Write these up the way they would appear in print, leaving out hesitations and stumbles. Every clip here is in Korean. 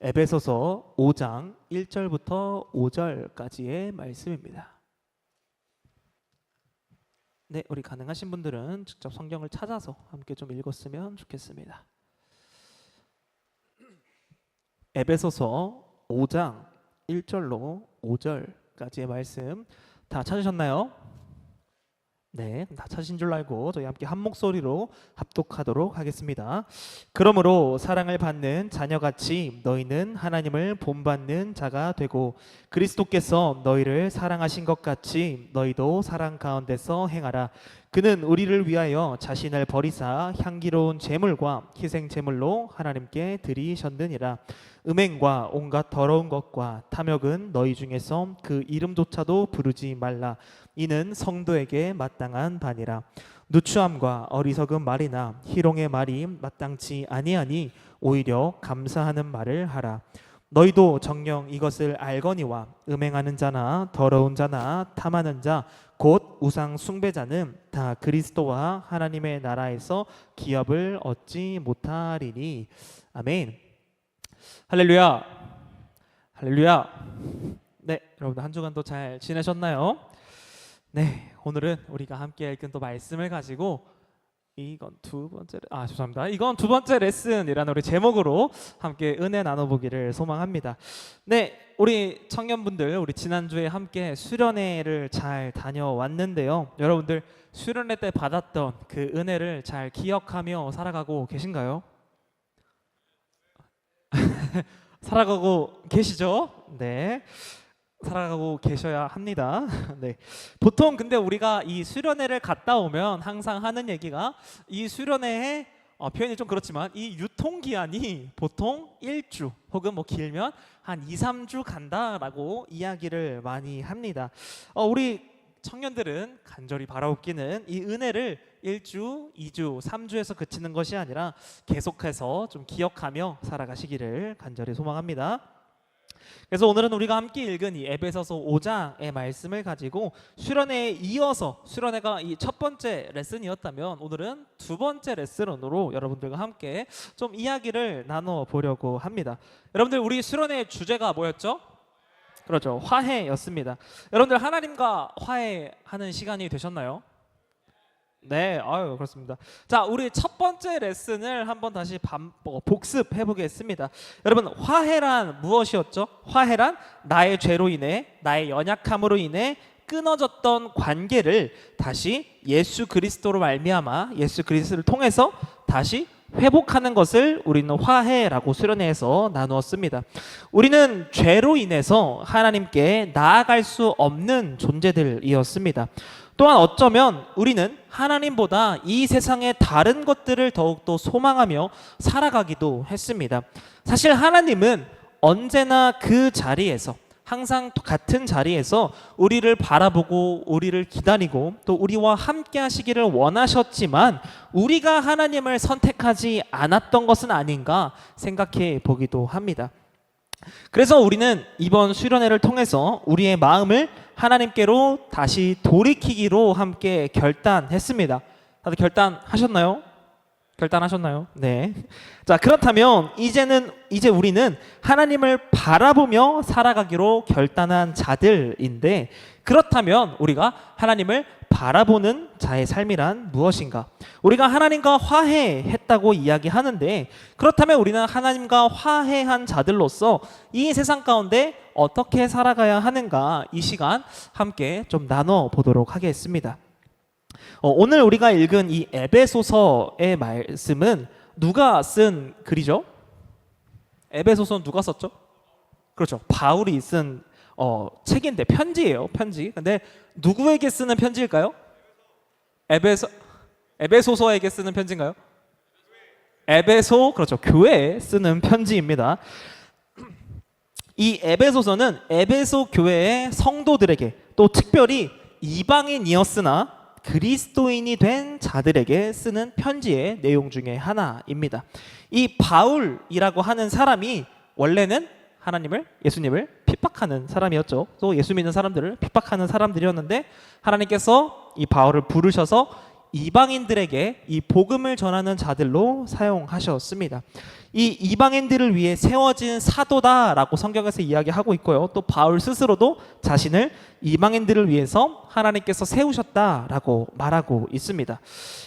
에베소서 5장 1절부터 5절까지의 말씀입니다. 네, 우리 가능하신 분들은 직접 성경을 찾아서 함께 좀 읽었으면 좋겠습니다. 에베소서 5장 1절로 5절까지의 말씀 다 찾으셨나요? 네, 다 찾으신 줄 알고 저희 함께 한 목소리로 합독하도록 하겠습니다. 그러므로 사랑을 받는 자녀같이 너희는 하나님을 본받는 자가 되고 그리스도께서 너희를 사랑하신 것 같이 너희도 사랑 가운데서 행하라. 그는 우리를 위하여 자신을 버리사 향기로운 제물과 희생 제물로 하나님께 드리셨느니라. 음행과 온갖 더러운 것과 탐욕은 너희 중에서 그 이름조차도 부르지 말라. 이는 성도에게 마땅한 바니라. 누추함과 어리석은 말이나 희롱의 말이 마땅치 아니하니 오히려 감사하는 말을 하라. 너희도 정녕 이것을 알거니와 음행하는 자나 더러운 자나 탐하는 자 곧 우상 숭배자는 다 그리스도와 하나님의 나라에서 기업을 얻지 못하리니. 아멘. 할렐루야. 할렐루야. 네, 여러분 한 주간도 잘 지내셨나요? 네, 오늘은 우리가 함께 읽은 또 말씀을 가지고 이건 두 번째 레슨이라는 우리 제목으로 함께 은혜 나눠보기를 소망합니다. 네, 우리 청년분들, 우리 지난주에 함께 수련회를 잘 다녀왔는데요. 여러분들 수련회 때 받았던 그 은혜를 잘 기억하며 살아가고 계신가요? 살아가고 계시죠? 네, 살아가고 계셔야 합니다. 네. 보통 근데 우리가 이 수련회를 갔다 오면 항상 하는 얘기가 이 수련회에 표현이 좀 그렇지만 이 유통기한이 보통 1주 혹은 뭐 길면 한 2, 3주 간다라고 이야기를 많이 합니다. 우리 청년들은 간절히 바라옵기는 이 은혜를 1주, 2주, 3주에서 그치는 것이 아니라 계속해서 좀 기억하며 살아가시기를 간절히 소망합니다. 그래서 오늘은 우리가 함께 읽은 이 에베소서 5장의 말씀을 가지고 수련회에 이어서, 수련회가 이 첫 번째 레슨이었다면 오늘은 두 번째 레슨으로 여러분들과 함께 좀 이야기를 나눠보려고 합니다. 여러분들, 우리 수련회의 주제가 뭐였죠? 그렇죠, 화해였습니다. 여러분들 하나님과 화해하는 시간이 되셨나요? 네, 그렇습니다. 자, 우리 첫 번째 레슨을 한번 다시 복습해 보겠습니다. 여러분, 화해란 무엇이었죠? 화해란 나의 죄로 인해, 나의 연약함으로 인해 끊어졌던 관계를 다시 예수 그리스도로 말미암아, 예수 그리스도를 통해서 다시 회복하는 것을 우리는 화해라고 수련회에서 나누었습니다. 우리는 죄로 인해서 하나님께 나아갈 수 없는 존재들이었습니다. 또한 어쩌면 우리는 하나님보다 이 세상의 다른 것들을 더욱더 소망하며 살아가기도 했습니다. 사실 하나님은 언제나 그 자리에서, 항상 같은 자리에서 우리를 바라보고 우리를 기다리고 또 우리와 함께 하시기를 원하셨지만 우리가 하나님을 선택하지 않았던 것은 아닌가 생각해 보기도 합니다. 그래서 우리는 이번 수련회를 통해서 우리의 마음을 하나님께로 다시 돌이키기로 함께 결단했습니다. 다들 결단하셨나요? 결단하셨나요? 네. 자, 그렇다면 이제 우리는 하나님을 바라보며 살아가기로 결단한 자들인데, 그렇다면 우리가 하나님을 바라보는 자의 삶이란 무엇인가? 우리가 하나님과 화해했다고 이야기하는데, 그렇다면 우리는 하나님과 화해한 자들로서 이 세상 가운데 어떻게 살아가야 하는가, 이 시간 함께 좀 나눠보도록 하겠습니다. 오늘 우리가 읽은 이 에베소서의 말씀은 누가 쓴 글이죠? 에베소서는 누가 썼죠? 그렇죠, 바울이 쓴 책인데, 편지예요, 편지. 근데 누구에게 쓰는 편지일까요? 에베소서에게 쓰는 편지인가요? 그렇죠, 교회에 쓰는 편지입니다. 이 에베소서는 에베소 교회의 성도들에게, 또 특별히 이방인이었으나 그리스도인이 된 자들에게 쓰는 편지의 내용 중에 하나입니다. 이 바울이라고 하는 사람이 원래는 예수님을 핍박하는 사람이었죠. 또 예수 믿는 사람들을 핍박하는 사람들이었는데 하나님께서 이 바울을 부르셔서 이방인들에게 이 복음을 전하는 자들로 사용하셨습니다. 이 이방인들을 위해 세워진 사도다라고 성경에서 이야기하고 있고요. 또 바울 스스로도 자신을 이방인들을 위해서 하나님께서 세우셨다라고 말하고 있습니다.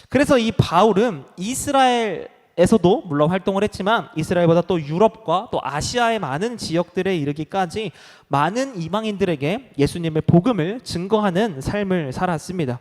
그래서 이 바울은 이스라엘에서도 물론 활동을 했지만 이스라엘보다 또 유럽과 또 아시아의 많은 지역들에 이르기까지 많은 이방인들에게 예수님의 복음을 증거하는 삶을 살았습니다.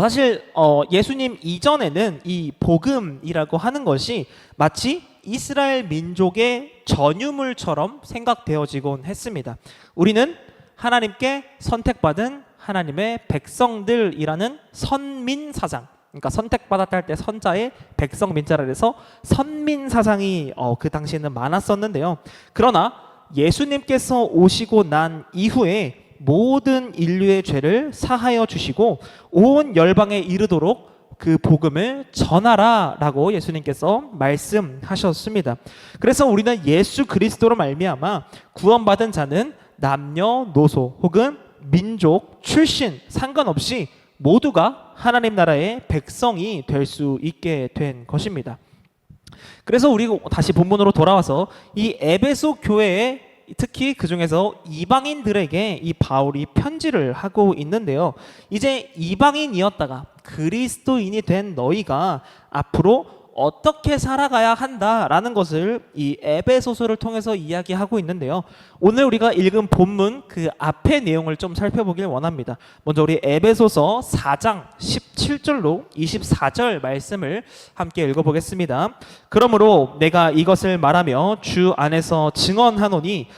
사실 예수님 이전에는 이 복음이라고 하는 것이 마치 이스라엘 민족의 전유물처럼 생각되어지곤 했습니다. 우리는 하나님께 선택받은 하나님의 백성들이라는 선민사상, 그러니까 선택받았다 할 때 선자에 백성 민자라 해서 선민사상이 그 당시에는 많았었는데요. 그러나 예수님께서 오시고 난 이후에 모든 인류의 죄를 사하여 주시고 온 열방에 이르도록 그 복음을 전하라라고 예수님께서 말씀하셨습니다. 그래서 우리는 예수 그리스도로 말미암아 구원받은 자는 남녀노소 혹은 민족, 출신 상관없이 모두가 하나님 나라의 백성이 될 수 있게 된 것입니다. 그래서 우리 다시 본문으로 돌아와서 이 에베소 교회에 특히 그 중에서 이방인들에게 이 바울이 편지를 하고 있는데요. 이제 이방인이었다가 그리스도인이 된 너희가 앞으로 어떻게 살아가야 한다라는 것을 이 에베소서를 통해서 이야기하고 있는데요. 오늘 우리가 읽은 본문 그 앞의 내용을 좀 살펴보길 원합니다. 먼저 우리 에베소서 4장 17절로 24절 말씀을 함께 읽어보겠습니다. 그러므로 내가 이것을 말하며 주 안에서 증언하노니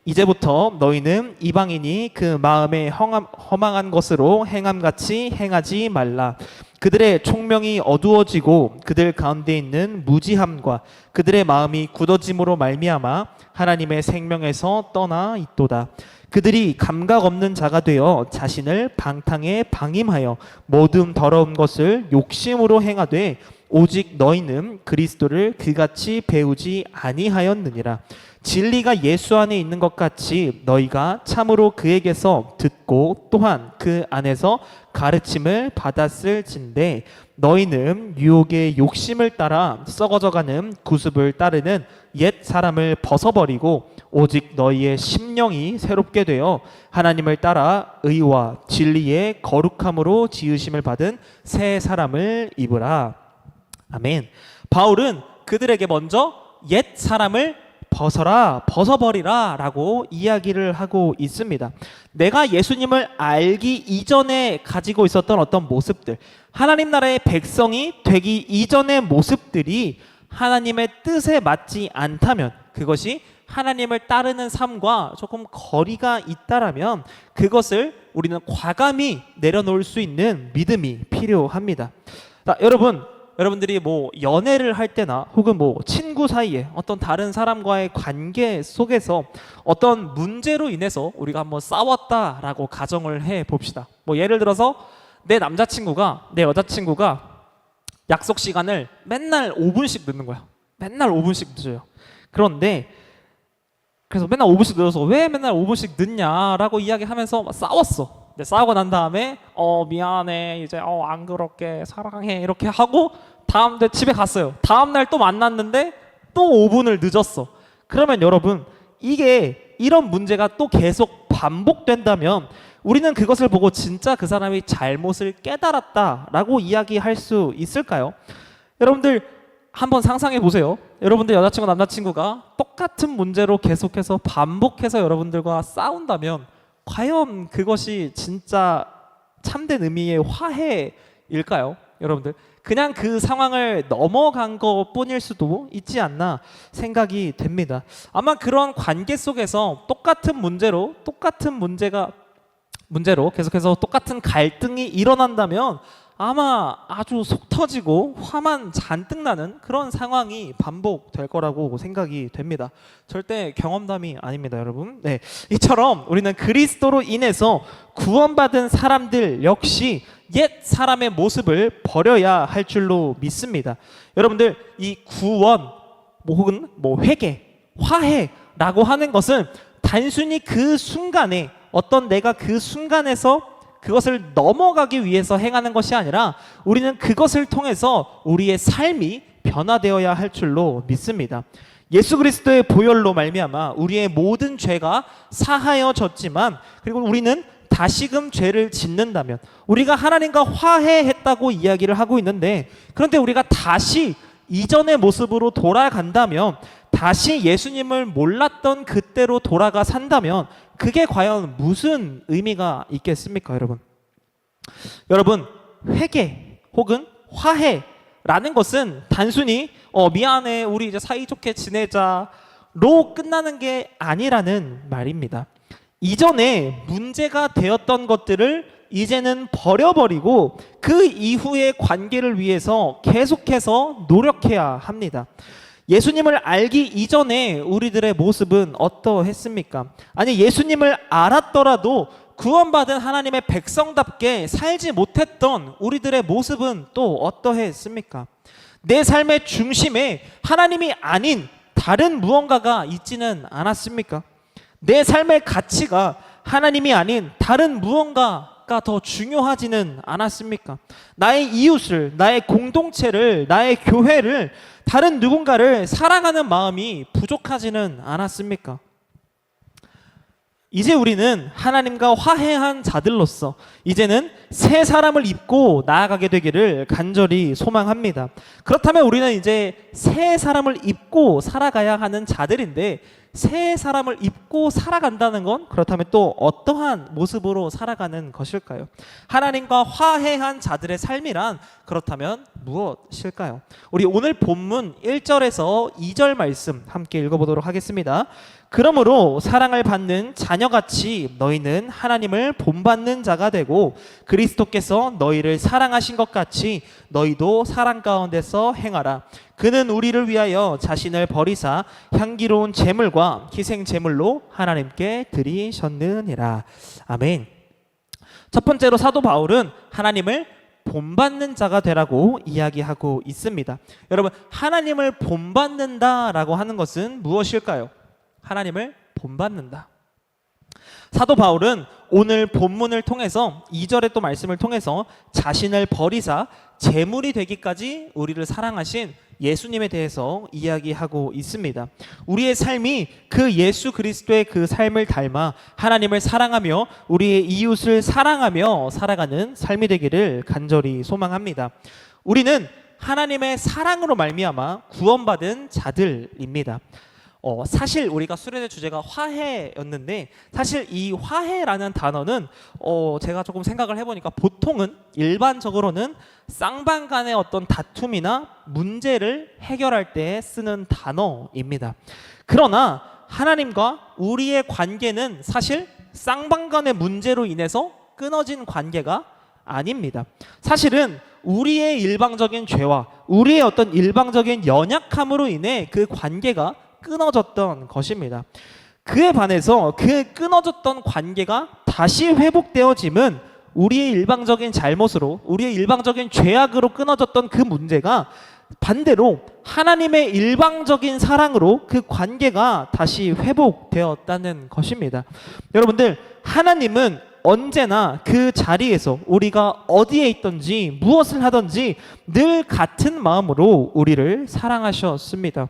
이제부터 너희는 이방인이 그 마음에 허망한 것으로 행함같이 행하지 말라. 그들의 총명이 어두워지고 그들 가운데 있는 무지함과 그들의 마음이 굳어짐으로 말미암아 하나님의 생명에서 떠나 있도다. 그들이 감각 없는 자가 되어 자신을 방탕에 방임하여 모든 더러운 것을 욕심으로 행하되 오직 너희는 그리스도를 그같이 배우지 아니하였느니라. 진리가 예수 안에 있는 것 같이 너희가 참으로 그에게서 듣고 또한 그 안에서 가르침을 받았을진데 너희는 유혹의 욕심을 따라 썩어져가는 구습을 따르는 옛 사람을 벗어버리고 오직 너희의 심령이 새롭게 되어 하나님을 따라 의와 진리의 거룩함으로 지으심을 받은 새 사람을 입으라. 아멘. 바울은 그들에게 먼저 옛 사람을 벗어버리라 라고 이야기를 하고 있습니다. 내가 예수님을 알기 이전에 가지고 있었던 어떤 모습들, 하나님 나라의 백성이 되기 이전의 모습들이 하나님의 뜻에 맞지 않다면, 그것이 하나님을 따르는 삶과 조금 거리가 있다라면 그것을 우리는 과감히 내려놓을 수 있는 믿음이 필요합니다. 자, 여러분들이 뭐 연애를 할 때나 혹은 뭐 친구 사이에 어떤 다른 사람과의 관계 속에서 어떤 문제로 인해서 우리가 한번 싸웠다라고 가정을 해 봅시다. 뭐 예를 들어서 내 여자친구가 약속 시간을 맨날 5분씩 늦는 거야. 맨날 5분씩 늦어요. 그런데 그래서 맨날 5분씩 늦어서 왜 맨날 5분씩 늦냐라고 이야기하면서 싸웠어. 싸우고 난 다음에 미안해, 이제 안 그렇게 사랑해 이렇게 하고 다음날 집에 갔어요. 다음날 또 만났는데 또 5분을 늦었어. 그러면 여러분, 이런 문제가 또 계속 반복된다면 우리는 그것을 보고 진짜 그 사람이 잘못을 깨달았다라고 이야기할 수 있을까요? 여러분들 한번 상상해 보세요. 여러분들 여자친구 남자친구가 똑같은 문제로 계속해서 반복해서 여러분들과 싸운다면 과연 그것이 진짜 참된 의미의 화해일까요? 여러분들 그냥 그 상황을 넘어간 것뿐일 수도 있지 않나 생각이 됩니다. 아마 그런 관계 속에서 똑같은 문제로 계속해서 똑같은 갈등이 일어난다면 아마 아주 속 터지고 화만 잔뜩 나는 그런 상황이 반복될 거라고 생각이 됩니다. 절대 경험담이 아닙니다, 여러분. 네, 이처럼 우리는 그리스도로 인해서 구원받은 사람들 역시 옛 사람의 모습을 버려야 할 줄로 믿습니다. 여러분들, 이 구원 혹은 회개, 화해라고 하는 것은 단순히 그 순간에 내가 그 순간에서 그것을 넘어가기 위해서 행하는 것이 아니라 우리는 그것을 통해서 우리의 삶이 변화되어야 할 줄로 믿습니다. 예수 그리스도의 보혈로 말미암아 우리의 모든 죄가 사하여졌지만, 그리고 우리는 다시금 죄를 짓는다면, 우리가 하나님과 화해했다고 이야기를 하고 있는데, 그런데 우리가 다시 이전의 모습으로 돌아간다면, 다시 예수님을 몰랐던 그때로 돌아가 산다면 그게 과연 무슨 의미가 있겠습니까, 여러분? 여러분, 회개 혹은 화해라는 것은 단순히 미안해, 우리 이제 사이좋게 지내자로 끝나는 게 아니라는 말입니다. 이전에 문제가 되었던 것들을 이제는 버려버리고 그 이후의 관계를 위해서 계속해서 노력해야 합니다. 예수님을 알기 이전에 우리들의 모습은 어떠했습니까? 아니, 예수님을 알았더라도 구원받은 하나님의 백성답게 살지 못했던 우리들의 모습은 또 어떠했습니까? 내 삶의 중심에 하나님이 아닌 다른 무언가가 있지는 않았습니까? 내 삶의 가치가 하나님이 아닌 다른 무언가가 더 중요하지는 않았습니까? 나의 이웃을, 나의 공동체를, 나의 교회를, 다른 누군가를 사랑하는 마음이 부족하지는 않았습니까? 이제 우리는 하나님과 화해한 자들로서 이제는 새 사람을 입고 나아가게 되기를 간절히 소망합니다. 그렇다면 우리는 이제 새 사람을 입고 살아가야 하는 자들인데, 새 사람을 입고 살아간다는 건 그렇다면 또 어떠한 모습으로 살아가는 것일까요? 하나님과 화해한 자들의 삶이란 그렇다면 무엇일까요? 우리 오늘 본문 1절에서 2절 말씀 함께 읽어보도록 하겠습니다. 그러므로 사랑을 받는 자녀같이 너희는 하나님을 본받는 자가 되고 그리스도께서 너희를 사랑하신 것 같이 너희도 사랑 가운데서 행하라. 그는 우리를 위하여 자신을 버리사 향기로운 제물과 희생 제물로 하나님께 드리셨느니라. 아멘. 첫 번째로 사도 바울은 하나님을 본받는 자가 되라고 이야기하고 있습니다. 여러분, 하나님을 본받는다라고 하는 것은 무엇일까요? 하나님을 본받는다. 사도 바울은 오늘 본문을 통해서 2절의 또 말씀을 통해서 자신을 버리사 제물이 되기까지 우리를 사랑하신 예수님에 대해서 이야기하고 있습니다. 우리의 삶이 그 예수 그리스도의 그 삶을 닮아 하나님을 사랑하며 우리의 이웃을 사랑하며 살아가는 삶이 되기를 간절히 소망합니다. 우리는 하나님의 사랑으로 말미암아 구원받은 자들입니다. 사실 우리가 수련의 주제가 화해였는데, 사실 이 화해라는 단어는 제가 조금 생각을 해보니까 보통은 일반적으로는 쌍방 간의 어떤 다툼이나 문제를 해결할 때 쓰는 단어입니다. 그러나 하나님과 우리의 관계는 사실 쌍방 간의 문제로 인해서 끊어진 관계가 아닙니다. 사실은 우리의 일방적인 죄와 우리의 어떤 일방적인 연약함으로 인해 그 관계가 끊어졌던 것입니다. 그에 반해서 그 끊어졌던 관계가 다시 회복되어짐은 우리의 일방적인 잘못으로, 우리의 일방적인 죄악으로 끊어졌던 그 문제가 반대로 하나님의 일방적인 사랑으로 그 관계가 다시 회복되었다는 것입니다. 여러분들, 하나님은 언제나 그 자리에서 우리가 어디에 있든지 무엇을 하든지 늘 같은 마음으로 우리를 사랑하셨습니다.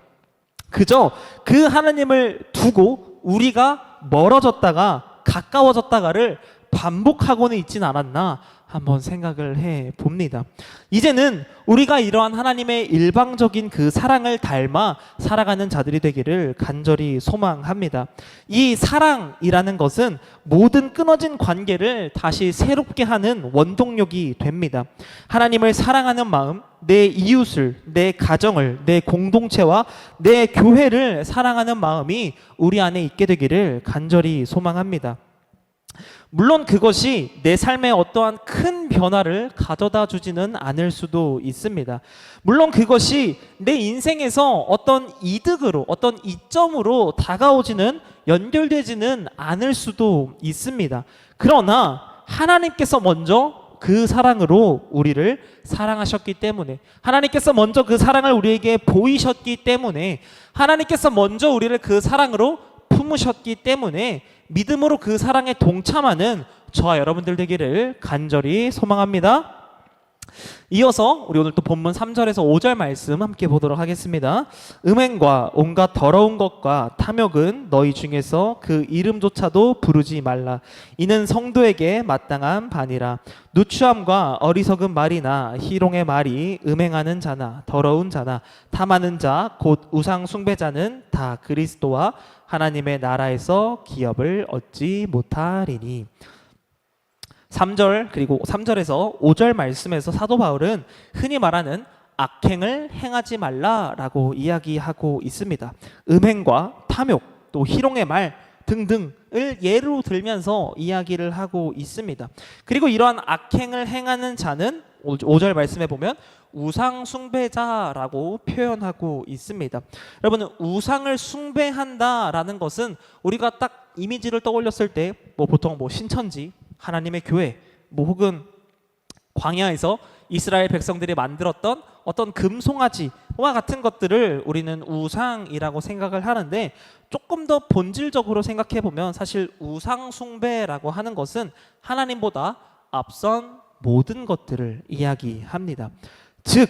그저 그 하나님을 두고 우리가 멀어졌다가 가까워졌다가를 반복하고는 있진 않았나 한번 생각을 해 봅니다. 이제는 우리가 이러한 하나님의 일방적인 그 사랑을 닮아 살아가는 자들이 되기를 간절히 소망합니다. 이 사랑이라는 것은 모든 끊어진 관계를 다시 새롭게 하는 원동력이 됩니다. 하나님을 사랑하는 마음, 내 이웃을, 내 가정을, 내 공동체와 내 교회를 사랑하는 마음이 우리 안에 있게 되기를 간절히 소망합니다. 물론 그것이 내 삶에 어떠한 큰 변화를 가져다 주지는 않을 수도 있습니다. 물론 그것이 내 인생에서 어떤 이득으로, 어떤 이점으로 다가오지는, 연결되지는 않을 수도 있습니다. 그러나 하나님께서 먼저 그 사랑으로 우리를 사랑하셨기 때문에, 하나님께서 먼저 그 사랑을 우리에게 보이셨기 때문에, 하나님께서 먼저 우리를 그 사랑으로 품으셨기 때문에 믿음으로 그 사랑에 동참하는 저와 여러분들 되기를 간절히 소망합니다. 이어서 우리 오늘 또 본문 3절에서 5절 말씀 함께 보도록 하겠습니다. 음행과 온갖 더러운 것과 탐욕은 너희 중에서 그 이름조차도 부르지 말라. 이는 성도에게 마땅한 반이라. 누추함과 어리석은 말이나 희롱의 말이 음행하는 자나 더러운 자나 탐하는 자 곧 우상 숭배자는 다 그리스도와 하나님의 나라에서 기업을 얻지 못하리니. 3절 그리고 3절에서 5절 말씀에서 사도 바울은 흔히 말하는 악행을 행하지 말라라고 이야기하고 있습니다. 음행과 탐욕 또 희롱의 말 등등을 예로 들면서 이야기를 하고 있습니다. 그리고 이러한 악행을 행하는 자는 5절 말씀에 보면 우상 숭배자라고 표현하고 있습니다. 여러분, 우상을 숭배한다라는 것은 우리가 딱 이미지를 떠올렸을 때 보통 신천지, 하나님의 교회, 혹은 광야에서 이스라엘 백성들이 만들었던 어떤 금송아지와 같은 것들을 우리는 우상이라고 생각을 하는데, 조금 더 본질적으로 생각해 보면 사실 우상 숭배라고 하는 것은 하나님보다 앞선 모든 것들을 이야기합니다. 즉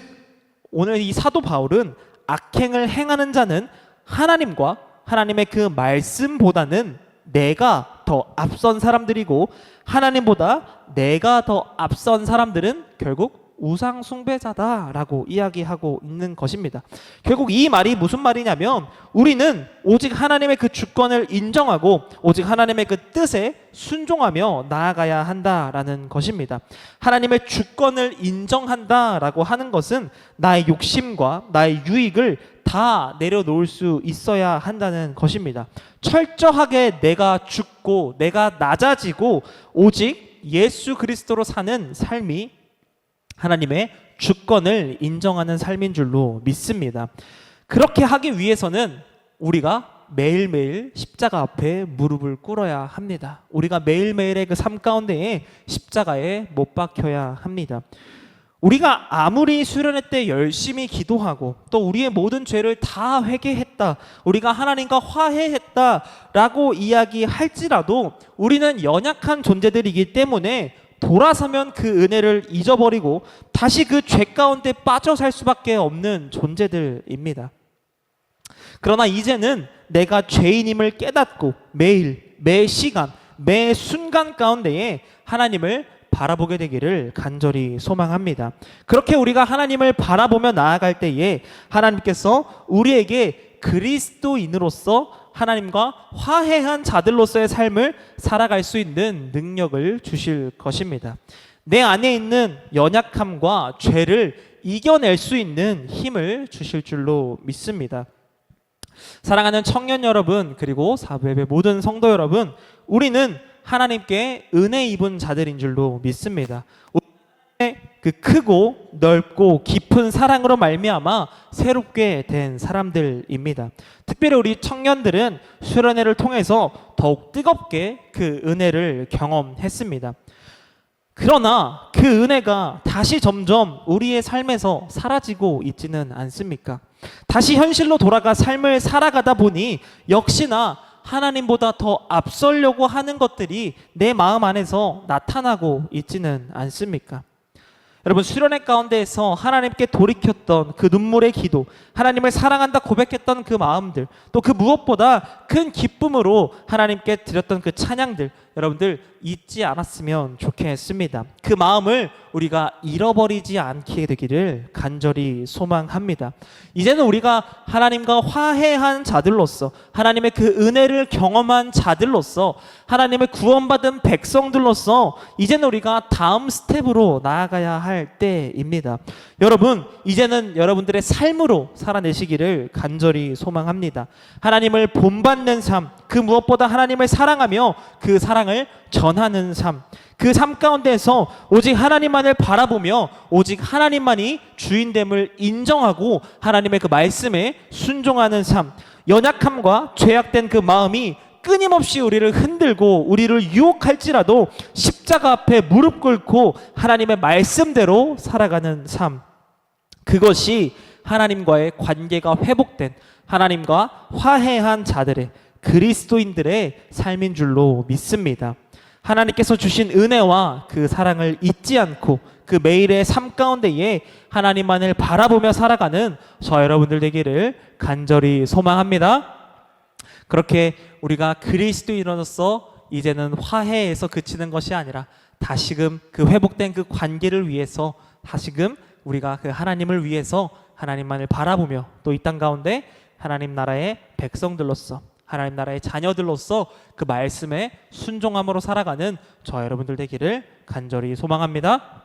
오늘 이 사도 바울은 악행을 행하는 자는 하나님과 하나님의 그 말씀보다는 내가 더 앞선 사람들이고, 하나님보다 내가 더 앞선 사람들은 결국 우상 숭배자다라고 이야기하고 있는 것입니다. 결국 이 말이 무슨 말이냐면, 우리는 오직 하나님의 그 주권을 인정하고 오직 하나님의 그 뜻에 순종하며 나아가야 한다라는 것입니다. 하나님의 주권을 인정한다라고 하는 것은 나의 욕심과 나의 유익을 다 내려놓을 수 있어야 한다는 것입니다. 철저하게 내가 죽고 내가 낮아지고 오직 예수 그리스도로 사는 삶이 하나님의 주권을 인정하는 삶인 줄로 믿습니다. 그렇게 하기 위해서는 우리가 매일매일 십자가 앞에 무릎을 꿇어야 합니다. 우리가 매일매일의 그 삶 가운데에 십자가에 못 박혀야 합니다. 우리가 아무리 수련회 때 열심히 기도하고 또 우리의 모든 죄를 다 회개했다, 우리가 하나님과 화해했다라고 이야기할지라도 우리는 연약한 존재들이기 때문에 돌아서면 그 은혜를 잊어버리고 다시 그 죄 가운데 빠져 살 수밖에 없는 존재들입니다. 그러나 이제는 내가 죄인임을 깨닫고 매일, 매 시간, 매 순간 가운데에 하나님을 바라보게 되기를 간절히 소망합니다. 그렇게 우리가 하나님을 바라보며 나아갈 때에 하나님께서 우리에게 그리스도인으로서 하나님과 화해한 자들로서의 삶을 살아갈 수 있는 능력을 주실 것입니다. 내 안에 있는 연약함과 죄를 이겨낼 수 있는 힘을 주실 줄로 믿습니다. 사랑하는 청년 여러분, 그리고 사부예배 모든 성도 여러분, 우리는 하나님께 은혜 입은 자들인 줄로 믿습니다. 그 크고 넓고 깊은 사랑으로 말미암아 새롭게 된 사람들입니다. 특별히 우리 청년들은 수련회를 통해서 더욱 뜨겁게 그 은혜를 경험했습니다. 그러나 그 은혜가 다시 점점 우리의 삶에서 사라지고 있지는 않습니까? 다시 현실로 돌아가 삶을 살아가다 보니 역시나 하나님보다 더 앞서려고 하는 것들이 내 마음 안에서 나타나고 있지는 않습니까? 여러분, 수련회 가운데에서 하나님께 돌이켰던 그 눈물의 기도, 하나님을 사랑한다 고백했던 그 마음들, 또 그 무엇보다 큰 기쁨으로 하나님께 드렸던 그 찬양들, 여러분들 잊지 않았으면 좋겠습니다. 그 마음을 우리가 잃어버리지 않게 되기를 간절히 소망합니다. 이제는 우리가 하나님과 화해한 자들로서, 하나님의 그 은혜를 경험한 자들로서, 하나님의 구원받은 백성들로서 이제는 우리가 다음 스텝으로 나아가야 할 때입니다. 여러분, 이제는 여러분들의 삶으로 살아내시기를 간절히 소망합니다. 하나님을 본받는 삶, 그 무엇보다 하나님을 사랑하며 그 사랑을 전하는 삶, 그 삶 가운데에서 오직 하나님만을 바라보며 오직 하나님만이 주인됨을 인정하고 하나님의 그 말씀에 순종하는 삶, 연약함과 죄악된 그 마음이 끊임없이 우리를 흔들고 우리를 유혹할지라도 십자가 앞에 무릎 꿇고 하나님의 말씀대로 살아가는 삶, 그것이 하나님과의 관계가 회복된, 하나님과 화해한 자들의, 그리스도인들의 삶인 줄로 믿습니다. 하나님께서 주신 은혜와 그 사랑을 잊지 않고 그 매일의 삶 가운데에 하나님만을 바라보며 살아가는 저 여러분들 되기를 간절히 소망합니다. 그렇게 우리가 그리스도인으로서 이제는 화해에서 그치는 것이 아니라 다시금 그 회복된 그 관계를 위해서 다시금 우리가 그 하나님을 위해서 하나님만을 바라보며 또 이 땅 가운데 하나님 나라의 백성들로서 하나님 나라의 자녀들로서 그 말씀에 순종함으로 살아가는 저 여러분들 되기를 간절히 소망합니다.